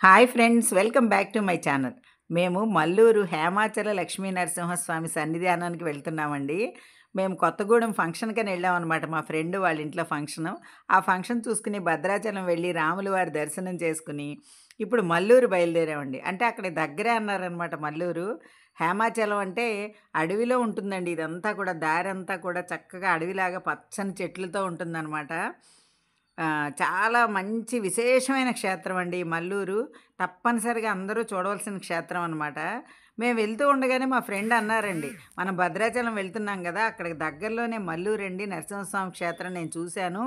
Hi friends, welcome back to my channel. మేము మల్లూరు హేమాచల లక్ష్మీ నరసింహస్వామి సన్నిధానానికి వెళ్తున్నామండి. మేము కొత్తగూడెం ఫంక్షన్‌కని వెళ్ళామనమాట. మా ఫ్రెండ్ వాళ్ళ ఇంట్లో ఫంక్షను. ఆ ఫంక్షన్ చూసుకుని భద్రాచలం వెళ్ళి రాముల వారి దర్శనం చేసుకుని, ఇప్పుడు మల్లూరు బయలుదేరామండి. అంటే అక్కడ దగ్గరే అన్నారనమాట మల్లూరు. హేమాచలం అంటే అడవిలో ఉంటుందండి ఇదంతా కూడా. దారంతా కూడా చక్కగా అడవిలాగా పచ్చని చెట్లతో ఉంటుందనమాట. చాలా మంచి విశేషమైన క్షేత్రం అండి ఈ మల్లూరు. తప్పనిసరిగా అందరూ చూడవలసిన క్షేత్రం అనమాట. మేము వెళ్తూ ఉండగానే మా ఫ్రెండ్ అన్నారండి, "మనం భద్రాచలం వెళ్తున్నాం గదా! అక్కడికి దగ్గరలోనే మల్లూరండి నరసింహస్వామి క్షేత్రం నేను చూశాను.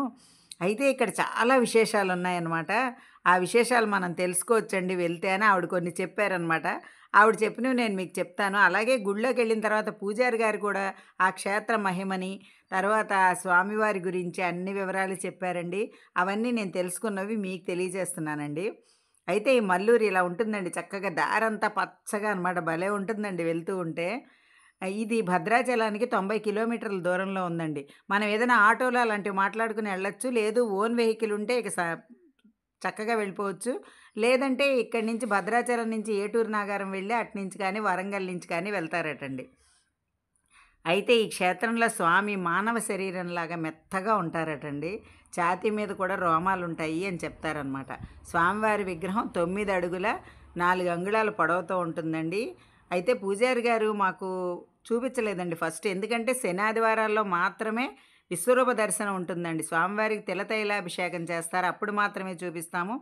అయితే ఇక్కడ చాలా విశేషాలున్నాయనమాట. ఆ విశేషాలు మనం తెలుసుకోవచ్చండి వెళ్తే" అని ఆవిడ కొన్ని చెప్పారనమాట. ఆవిడ చెప్పినవి నేను మీకు చెప్తాను. అలాగే గుడిలోకెళ్ళిన తర్వాత పూజారి గారు కూడా ఆ క్షేత్ర మహిమని, తర్వాత ఆ స్వామివారి గురించి అన్ని వివరాలు చెప్పారండి. అవన్నీ నేను తెలుసుకున్నవి మీకు తెలియజేస్తున్నానండి. అయితే ఈ మల్లూరు ఇలా ఉంటుందండి. చక్కగా దారంతా పచ్చగా అనమాట. భలే ఉంటుందండి వెళ్తూ ఉంటే. ఇది భద్రాచలానికి 90 కిలోమీటర్ల దూరంలో ఉందండి. మనం ఏదైనా ఆటోలో అలాంటివి మాట్లాడుకుని వెళ్ళొచ్చు. లేదు ఓన్ వెహికల్ ఉంటే ఇక చక్కగా వెళ్ళిపోవచ్చు. లేదంటే ఇక్కడి నుంచి భద్రాచలం నుంచి ఏటూరు నాగారం వెళ్ళి అటునుంచి కానీ, వరంగల్ నుంచి కానీ వెళ్తారటండి. అయితే ఈ క్షేత్రంలో స్వామి మానవ శరీరంలాగా మెత్తగా ఉంటారటండి. ఛాతీ మీద కూడా రోమాలుంటాయి అని చెప్తారనమాట. స్వామివారి విగ్రహం 9 అడుగుల 4 అంగుళాల పొడవుతో ఉంటుందండి. అయితే పూజారి గారు మాకు చూపించలేదండి ఫస్ట్. ఎందుకంటే శనాదివారాల్లో మాత్రమే విశ్వరూప దర్శనం ఉంటుందండి. స్వామివారికి తిలతైలాభిషేకం చేస్తారు. అప్పుడు మాత్రమే చూపిస్తాము.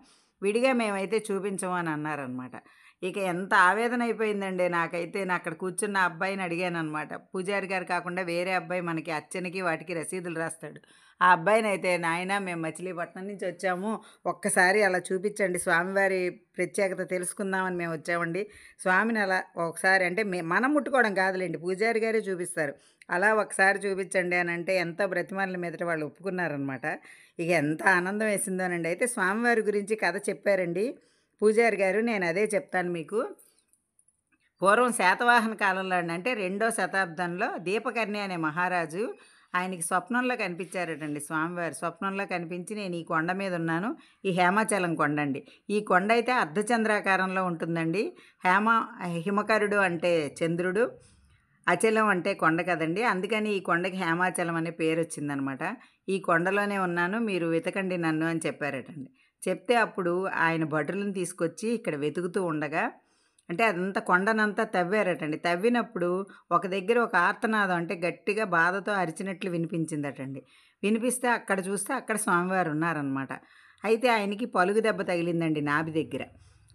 విడిగా మేమైతే చూపించము అని అన్నారనమాట. ఇక ఎంత ఆవేదన అయిపోయిందండి నాకైతే. నేను అక్కడ కూర్చున్న అబ్బాయిని అడిగాననమాట. పూజారి గారు కాకుండా వేరే అబ్బాయి మనకి అర్చనకి వాటికి రసీదులు రాస్తాడు. ఆ అబ్బాయినైతే, "నాయనా మేము మచిలీపట్నం నుంచి వచ్చాము. ఒక్కసారి అలా చూపించండి. స్వామివారి ప్రత్యేకత తెలుసుకుందామని మేము వచ్చామండి. స్వామిని అలా ఒకసారి" అంటే మనం ముట్టుకోవడం కాదులెండి. పూజారి గారే చూపిస్తారు. "అలా ఒకసారి చూపించండి" అని అంటే ఎంతో బ్రతిమాలిన మీదట వాళ్ళు ఒప్పుకున్నారనమాట. ఇక ఎంత ఆనందం వేసిందోనండి. అయితే స్వామివారి గురించి కథ చెప్పారండి పూజారి గారు. నేను అదే చెప్తాను మీకు. పూర్వం శాతవాహన కాలంలో అంటే రెండో శతాబ్దంలో దీపకర్ణి అనే మహారాజు ఆయనకి స్వప్నంలో కనిపించారటండి స్వామివారు. స్వప్నంలో కనిపించి, "నేను ఈ కొండ మీద ఉన్నాను. ఈ హేమాచలం కొండ అండి. ఈ కొండ అయితే అర్ధచంద్రాకారంలో ఉంటుందండి. హేమ హిమకరుడు అంటే చంద్రుడు, అచలం అంటే కొండ కదండి. అందుకని ఈ కొండకి హేమాచలం అనే పేరు వచ్చిందనమాట. ఈ కొండలోనే ఉన్నాను. మీరు వెతకండి నన్ను" అని చెప్పారటండి. చెప్తే అప్పుడు ఆయన భటులను తీసుకొచ్చి ఇక్కడ వెతుకుతూ ఉండగా, అంటే అదంతా కొండనంతా తవ్వారటండి. తవ్వినప్పుడు ఒక దగ్గర ఒక ఆర్తనాదం, అంటే గట్టిగా బాధతో అరిచినట్లు వినిపించిందటండి. వినిపిస్తే అక్కడ చూస్తే అక్కడ స్వామివారు ఉన్నారనమాట. అయితే ఆయనకి పలుగు దెబ్బ తగిలిందండి నాభి దగ్గర.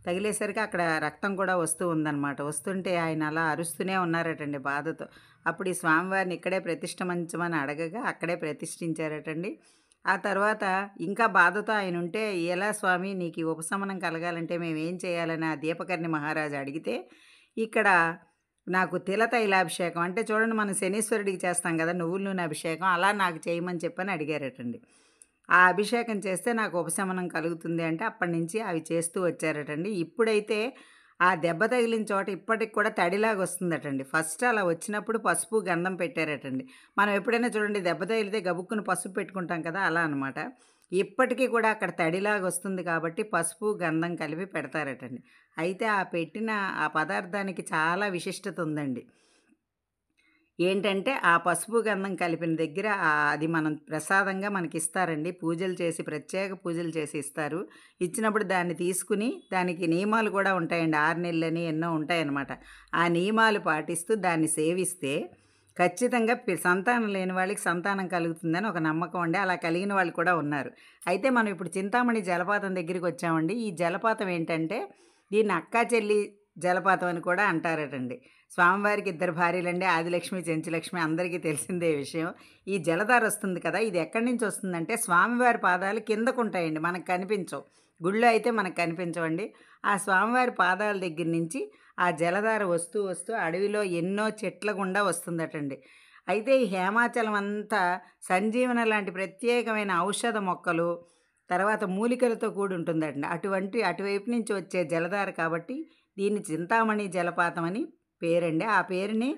తగిలేసరికి అక్కడ రక్తం కూడా వస్తూ ఉందనమాట. వస్తుంటే ఆయన అలా అరుస్తూనే ఉన్నారటండి బాధతో. అప్పుడు ఈ స్వామివారిని ఇక్కడే ప్రతిష్ఠించమని అడగగా అక్కడే ప్రతిష్ఠించారటండి. ఆ తర్వాత ఇంకా బాధతో ఆయనుంటే, "ఎలా స్వామి నీకు ఈ ఉపశమనం కలగాలంటే మేమేం చేయాలని" ఆ దీపకర్ణి మహారాజు అడిగితే, ఇక్కడ నాకు తిలతైలాభిషేకం, అంటే చూడండి మనం శనీశ్వరుడికి చేస్తాం కదా నువ్వుల నూనె అభిషేకం, అలా నాకు చేయమని చెప్పని అడిగారటండి. ఆ అభిషేకం చేస్తే నాకు ఉపశమనం కలుగుతుంది అంటే అప్పటినుంచి అవి చేస్తూ వచ్చారటండి. ఇప్పుడైతే ఆ దెబ్బ తగిలిన చోట ఇప్పటికి కూడా తడిలాగా వస్తుందటండి. ఫస్ట్ అలా వచ్చినప్పుడు పసుపు, గంధం పెట్టారటండి. మనం ఎప్పుడైనా చూడండి దెబ్బ తగిలితే గబుక్కున పసుపు పెట్టుకుంటాం కదా! అలా అనమాట. ఇప్పటికీ కూడా అక్కడ తడిలాగా వస్తుంది కాబట్టి పసుపు, గంధం కలిపి పెడతారటండి. అయితే ఆ పెట్టిన ఆ పదార్థానికి చాలా విశిష్టత ఉందండి. ఏంటంటే, ఆ పసుపు, గంధం కలిపిన దగ్గర అది మనం ప్రసాదంగా మనకిస్తారండి. పూజలు చేసి, ప్రత్యేక పూజలు చేసి ఇస్తారు. ఇచ్చినప్పుడు దాన్ని తీసుకుని, దానికి నియమాలు కూడా ఉంటాయండి. 6 నెలలని ఎన్నో ఉంటాయన్నమాట. ఆ నియమాలు పాటిస్తూ దాన్ని సేవిస్తే ఖచ్చితంగా సంతానం లేని వాళ్ళకి సంతానం కలుగుతుందని ఒక నమ్మకం అండి. అలా కలిగిన వాళ్ళు కూడా ఉన్నారు. అయితే మనం ఇప్పుడు చింతామణి జలపాతం దగ్గరికొచ్చామండి. ఈ జలపాతం ఏంటంటే, దీన్ని అక్కా చెల్లి జలపాతం అని కూడా అంటారటండి. స్వామివారికి ఇద్దరు భార్యలండి. ఆదిలక్ష్మి, చెంచులక్ష్మి అందరికీ తెలిసిందే ఈ విషయం. ఈ జలధార వస్తుంది కదా! ఇది ఎక్కడి నుంచి వస్తుందంటే స్వామివారి పాదాలు కిందకుంటాయండి. మనకు కనిపించవు. గుడిలో అయితే మనకు కనిపించవండి. ఆ స్వామివారి పాదాల దగ్గర నుంచి ఆ జలధార వస్తూ, వస్తూ అడవిలో ఎన్నో చెట్ల గుండా వస్తుందటండి. అయితే ఈ హేమాచలం అంతా సంజీవన లాంటి ప్రత్యేకమైన ఔషధ మొక్కలు, తర్వాత మూలికలతో కూడి ఉంటుందటండి. అటువైపు నుంచి వచ్చే జలధార కాబట్టి దీన్ని చింతామణి జలపాతం అని పేరండి. ఆ పేరుని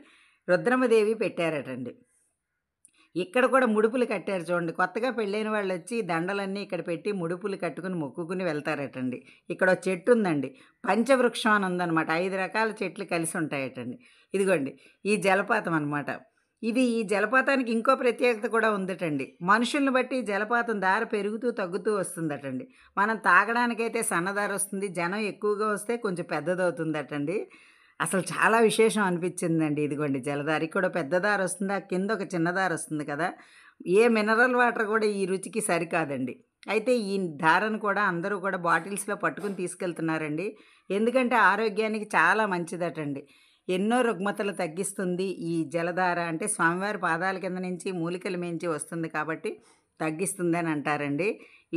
రుద్రమదేవి పెట్టారటండి. ఇక్కడ కూడా ముడుపులు కట్టారు చూడండి. కొత్తగా పెళ్ళైన వాళ్ళొచ్చి దండలన్నీ ఇక్కడ పెట్టి ముడుపులు కట్టుకుని మొక్కుకుని వెళ్తారటండి. ఇక్కడో చెట్టుందండి. పంచవృక్షం అని ఉందనమాట. 5 రకాల చెట్లు కలిసి ఉంటాయటండి. ఇదిగోండి ఈ జలపాతం అనమాట. ఈ జలపాతానికి ఇంకో ప్రత్యేకత కూడా ఉందటండి. మనుషుల్ని బట్టి జలపాతం దార పెరుగుతూ, తగ్గుతూ వస్తుందటండి. మనం తాగడానికైతే సన్నదారొస్తుంది. జనం ఎక్కువగా వస్తే కొంచెం పెద్దదవుతుందటండి. అసలు చాలా విశేషం అనిపించిందండి. ఇదిగోండి జలధార. ఇక్కడ పెద్ద దారొస్తుంది. ఆ కింద ఒక చిన్న దారొస్తుంది కదా! ఏ మినరల్ వాటర్ కూడా ఈ రుచికి సరికాదండి. అయితే ఈ ధారను కూడా అందరూ కూడా బాటిల్స్‌లో పట్టుకొని తీసుకెళ్తున్నారండి. ఎందుకంటే ఆరోగ్యానికి చాలా మంచిదటండి. ఎన్నో రుగ్మతలు తగ్గిస్తుంది ఈ జలధార. అంటే స్వామివారి పాదాల కింద నుంచి మూలికల మించి వస్తుంది కాబట్టి తగ్గిస్తుందని అంటారండి.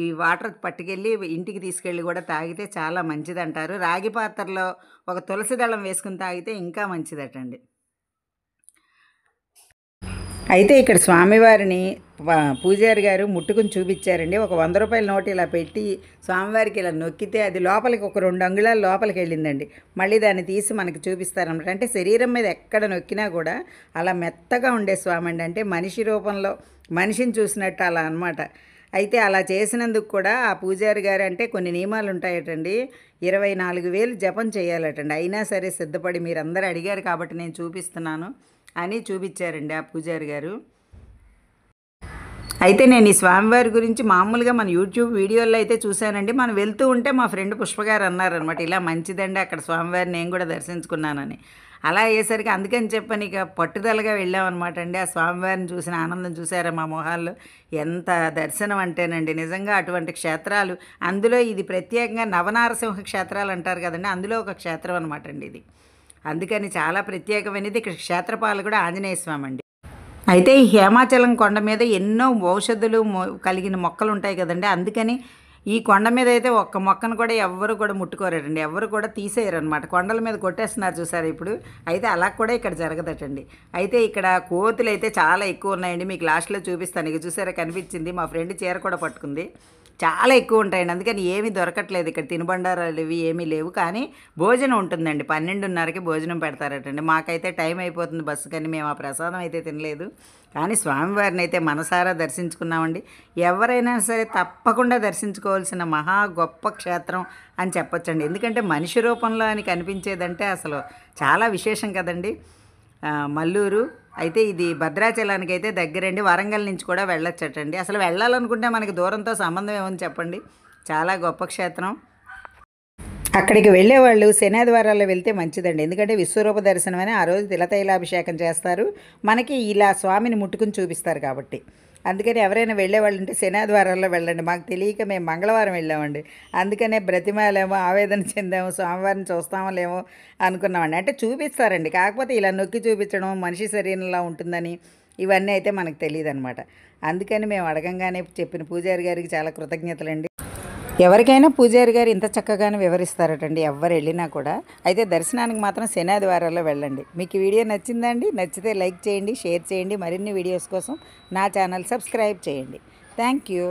ఈ వాటర్ పట్టుకెళ్ళి ఇంటికి తీసుకెళ్ళి కూడా తాగితే చాలా మంచిదంటారు. రాగి పాత్రలో ఒక తులసి దళం వేసుకుని తాగితే ఇంకా మంచిదటండి. అయితే ఇక్కడ స్వామివారిని పూజారి గారు ముట్టుకుని చూపించారండి. ఒక 100 రూపాయల నోటు ఇలా పెట్టి స్వామివారికి ఇలా నొక్కితే అది లోపలికి ఒక 2 అంగుళాలు లోపలికి వెళ్ళిందండి. మళ్ళీ దాన్ని తీసి మనకి చూపిస్తారనమాట. అంటే శరీరం మీద ఎక్కడ నొక్కినా కూడా అలా మెత్తగా ఉండే స్వామి అండి. అంటే మనిషి రూపంలో మనిషిని చూసినట్టు అలా అనమాట. అయితే అలా చేసినందుకు కూడా ఆ పూజారి గారు అంటే కొన్ని నియమాలు ఉంటాయటండి. 24,000 జపం చేయాలటండి. అయినా సరే సిద్ధపడి మీరందరూ అడిగారు కాబట్టి నేను చూపిస్తున్నాను అని చూపించారండి ఆ పూజారి గారు. అయితే నేను ఈ స్వామివారి గురించి మామూలుగా మన యూట్యూబ్ వీడియోల్లో అయితే చూశానండి. మనం వెళ్తూ ఉంటే మా ఫ్రెండ్ పుష్పగారు అన్నారనమాట, ఇలా మంచిదండి అక్కడ స్వామివారిని నేను కూడా దర్శించుకున్నానని. అలా అయ్యేసరికి అందుకని చెప్పని ఇక పట్టుదలగా వెళ్ళామన్నమాట అండి. ఆ స్వామివారిని చూసిన ఆనందం చూసారా మా మొహాల్లో? ఎంత దర్శనం అంటేనండి నిజంగా అటువంటి క్షేత్రాలు. అందులో ఇది ప్రత్యేకంగా నవనారసింహ క్షేత్రాలు అంటారు కదండి, అందులో ఒక క్షేత్రం అనమాట అండి ఇది. అందుకని చాలా ప్రత్యేకమైనది. ఇక్కడ క్షేత్రపాలకుడు ఆంజనేయ స్వామి అండి. అయితే ఈ హేమాచలం కొండ మీద ఎన్నో ఔషధులు కలిగిన మొక్కలు ఉంటాయి కదండి. అందుకని ఈ కొండ మీద అయితే ఒక్క మొక్కను కూడా ఎవ్వరు కూడా ముట్టుకోరండి. ఎవ్వరు కూడా తీసేయరనమాట. కొండల మీద కొట్టేస్తున్నారు చూసారు ఇప్పుడు. అయితే అలా కూడా ఇక్కడ జరగదటండి. అయితే ఇక్కడ కోతులు అయితే చాలా ఎక్కువ ఉన్నాయండి. మీకు లాస్ట్లో చూపిస్తాను. ఇక చూసారా కనిపించింది. మా ఫ్రెండ్ చీర కూడా పట్టుకుంది. చాలా ఎక్కువ ఉంటాయండి. అందుకని ఏమీ దొరకట్లేదు ఇక్కడ. తినుబండారాలు ఇవి ఏమీ లేవు. కానీ భోజనం ఉంటుందండి. 12:30కి భోజనం పెడతారటండి. మాకైతే టైం అయిపోతుంది బస్సు, కానీ మేము ఆ ప్రసాదం అయితే తినలేదు. కానీ స్వామివారిని అయితే మనసారా దర్శించుకున్నామండి. ఎవరైనా సరే తప్పకుండా దర్శించుకోవాల్సిన మహా గొప్ప క్షేత్రం అని చెప్పొచ్చండి. ఎందుకంటే మనిషి రూపంలో అని కనిపించేదంటే అసలు చాలా విశేషం కదండి. మల్లూరు అయితే ఇది భద్రాచలానికి అయితే దగ్గరండి. వరంగల్ నుంచి కూడా వెళ్ళొచ్చటండి. అసలు వెళ్ళాలనుకుంటే మనకి దూరంతో సంబంధం ఏమని చెప్పండి. చాలా గొప్ప క్షేత్రం. అక్కడికి వెళ్ళేవాళ్ళు శనివారాల్లో వెళ్తే మంచిదండి. ఎందుకంటే విశ్వరూప దర్శనం అని ఆ రోజు తిలతైలాభిషేకం చేస్తారు. మనకి ఇలా స్వామిని ముట్టుకుని చూపిస్తారు కాబట్టి. అందుకని ఎవరైనా వెళ్ళేవాళ్ళు ఉంటే శనివారాల్లో వెళ్ళండి. మాకు తెలియక మేము మంగళవారం వెళ్ళామండి. అందుకనే బ్రతిమాలేమో, ఆవేదన చెందాము, స్వామివారిని చూస్తామో లేమో అనుకున్నామండి. అంటే చూపిస్తారండి, కాకపోతే ఇలా నొక్కి చూపించడం మనిషి శరీరంలా ఉంటుందని ఇవన్నీ అయితే మనకు తెలియదు అనమాట. అందుకని మేము అడగంగానే చెప్పిన పూజారి గారికి చాలా కృతజ్ఞతలండి. ఎవరికైనా పూజారి గారు ఇంత చక్కగానే వివరిస్తారటండి ఎవరు వెళ్ళినా కూడా. అయితే దర్శనానికి మాత్రం శనివారాల్లో వెళ్ళండి. మీకు ఈ వీడియో నచ్చిందండి? నచ్చితే లైక్ చేయండి, షేర్ చేయండి. మరిన్ని వీడియోస్ కోసం నా ఛానల్ సబ్స్క్రైబ్ చేయండి. Thank you.